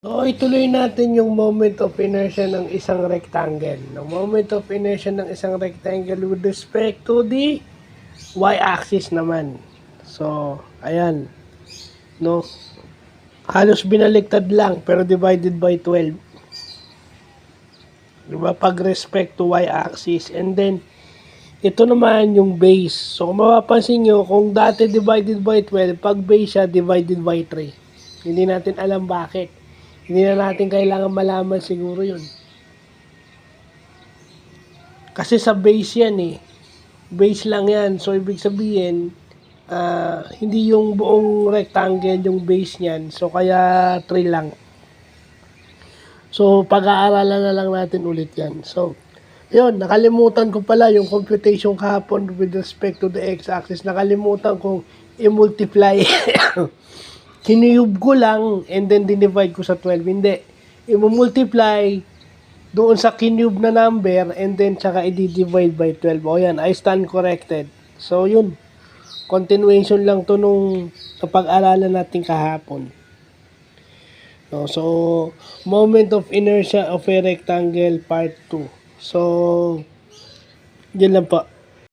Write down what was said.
So, ituloy natin yung moment of inertia ng isang rectangle. No, moment of inertia ng isang rectangle with respect to the y-axis naman. So, ayan. No, halos binaliktad lang pero divided by 12. Diba? Pag respect to y-axis. And then, ito naman yung base. So, kung mapapansin nyo, kung dati divided by 12, pag base siya, divided by 3. Hindi natin alam bakit. Hindi na natin kailangan malaman siguro yun. Kasi sa base yan eh. Base lang yan. So, ibig sabihin, hindi yung buong rectangle yung base niyan. So, kaya 3 lang. So, pag-aaralan na lang natin ulit yan. So, yun, nakalimutan ko pala yung computation kahapon with respect to the x-axis. Nakalimutan kong i-multiply. Kiniyub ko lang and then dinivide ko sa 12. Hindi. I-multiply doon sa kinube na number and then tsaka i-divide by 12. O yan, I stand corrected. So, yun. Continuation lang to nung napag-aralan natin kahapon. So, moment of inertia of a rectangle part 2. So, yun lang po.